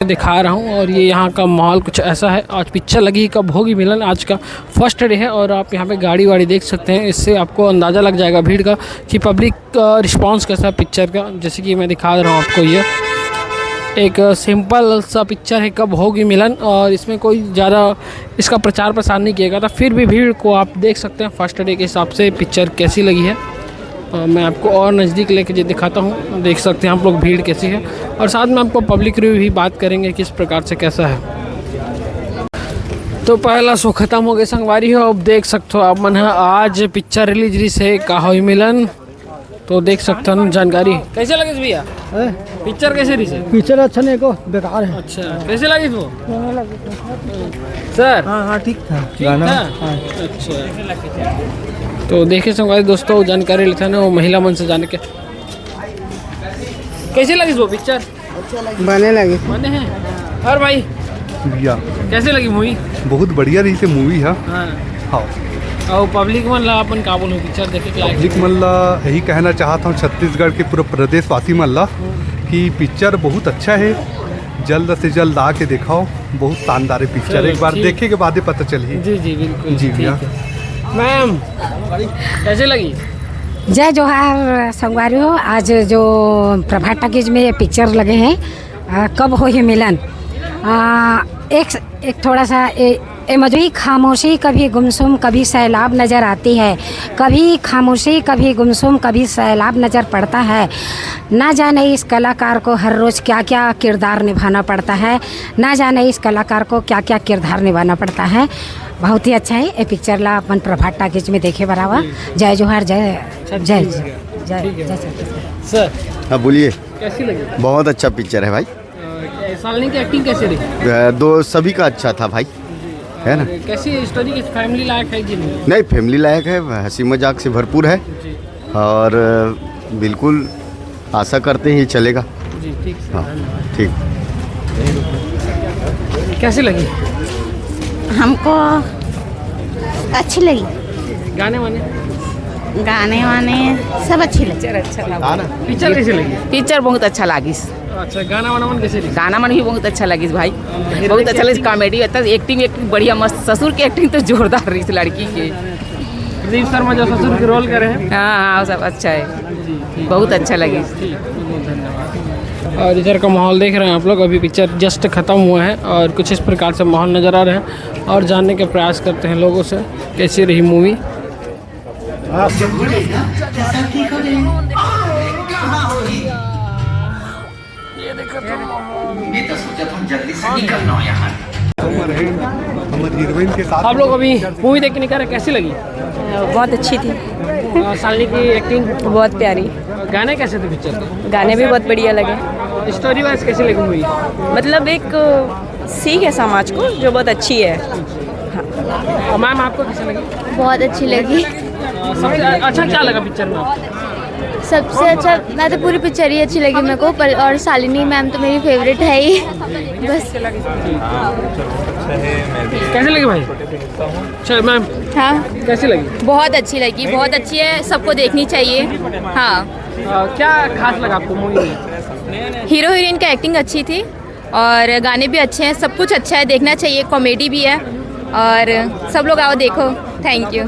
दिखा रहा हूँ और ये यहाँ का माहौल कुछ ऐसा है। आज पिक्चर लगी कब होगी मिलन, आज का फर्स्ट डे है और आप यहाँ पे गाड़ी वाड़ी देख सकते हैं। इससे आपको अंदाज़ा लग जाएगा भीड़ का कि पब्लिक का रिस्पांस कैसा है पिक्चर का। जैसे कि मैं दिखा रहा हूँ आपको, ये एक सिंपल सा पिक्चर है कब होगी मिलन और इसमें कोई ज़्यादा इसका प्रचार प्रसार नहीं किया गया था। फिर भी भीड़ को आप देख सकते हैं फर्स्ट डे के हिसाब से पिक्चर कैसी लगी है। मैं आपको और नज़दीक लेके दिखाता हूँ, देख सकते हैं आप लोग भीड़ कैसी है और साथ में आपको पब्लिक रिव्यू भी बात करेंगे किस प्रकार से कैसा है। तो पहला शो ख़त्म हो गया संगवारी हो, अब देख सकते हो आप मन है आज पिक्चर रिलीज रही से का हुई मिलन। तो देख सकते हो जानकारी कैसे लगे भैया, पिक्चर कैसे रही है? पिक्चर अच्छा नहीं को बेकार है। अच्छा कैसे लगी वो सर? हाँ ठीक था गाना। अच्छा तो देखे संगवारी दोस्तों जानकारी लेते हैं ना वो महिला मन से जाने के कैसे लगी वो पिक्चर? बने लगे बने हैं और भाई भैया कैसे लगी मूवी? बहुत बढ़िया रही से मूवी है। हाँ और पब्लिक मन ला अपन का बोलो पिक्चर देखे के पब्लिक मन ला यही कहना चाहता हूँ छत्तीसगढ़ के पूरे प्रदेशवासी मन ला कि पिक्चर बहुत अच्छा है, जल्द से जल्द आके दिखाओ। बहुत शानदार है पिक्चर, एक बार देखे के बाद ही पता चली। जी जी बिल्कुल जी भैया। मैम कैसे लगी? जय जोहार संगवारी हो। आज जो प्रभा टॉकीज में ये पिक्चर लगे हैं कब हो ये मिलन, एक थोड़ा सा मधुरी खामोशी कभी गुमसुम कभी सैलाब नज़र आती है, कभी खामोशी कभी गुमसुम कभी सैलाब नज़र पड़ता है। ना जाने इस कलाकार को हर रोज़ क्या क्या किरदार निभाना पड़ता है, ना जाने इस कलाकार को क्या क्या किरदार निभाना पड़ता है। बहुत ही अच्छा है ये पिक्चर ला अपन प्रभात टॉकीज में देखे बराबर। जय जोहार, जय जय जय जय सर। हाँ बोलिए। कैसी लगी? बहुत अच्छा पिक्चर है भाई। सालनी की एक्टिंग कैसी रही? दो सभी का अच्छा था भाई, है ना। कैसी स्टोरी की फैमिली लायक है कि नहीं? नहीं फैमिली लायक है, हंसी मजाक से भरपूर है और बिल्कुल आशा करते हैं ये चलेगा। जी ठीक है। हाँ ठीक। कैसी लगी? हमको अच्छी लगी। गाने वाने सब अच्छी लगी। अच्छा लगा। पिक्चर कैसी लगी? पिक्चर बहुत अच्छा लगी। अच्छा गाना वाना मन कैसे लगी? गाना मन भी बहुत अच्छा लगी भाई, बहुत अच्छा लगी। कॉमेडी अच्छा, एक्टिंग बढ़िया मस्त। ससुर की एक्टिंग तो जोरदार रही थी लड़की के। प्रदीप शर्मा जो ससुर की रोल करे हैं। हाँ सब अच्छा है, बहुत अच्छा लगी। और इधर का माहौल देख रहे हैं आप लोग, अभी पिक्चर जस्ट ख़त्म हुआ है और कुछ इस प्रकार से माहौल नज़र आ रहे हैं और जानने के प्रयास करते हैं लोगों से कैसी रही मूवी। हीरोइन के साथ आप लोग अभी मूवी देख के निकल रहे, कैसी लगी? बहुत अच्छी थी, सालनी की एक्टिंग बहुत प्यारी। गाने कैसे थे पिक्चर? गाने भी बहुत बढ़िया लगे। स्टोरी वाइज कैसी लगी मूवी? मतलब एक सीख है समाज को जो बहुत अच्छी है। मैम आपको कैसी लगी? बहुत अच्छी लगी। सबसे अच्छा क्या लगा पिक्चर में आपको? सबसे अच्छा मैं तो पूरी पिक्चर ही अच्छी लगी मेरे को, पर और शालिनी मैम तो मेरी फेवरेट है ही बस। कैसी लगी भाई? अच्छा मैम हाँ कैसी लगी? बहुत अच्छी लगी, बहुत अच्छी है, सबको देखनी चाहिए। हाँ क्या खास लगा आपको मूवी में? हीरो हीरोइन का एक्टिंग अच्छी थी और गाने भी अच्छे हैं, सब कुछ अच्छा है, देखना चाहिए। कॉमेडी भी है और सब लोग आओ देखो। Thank you.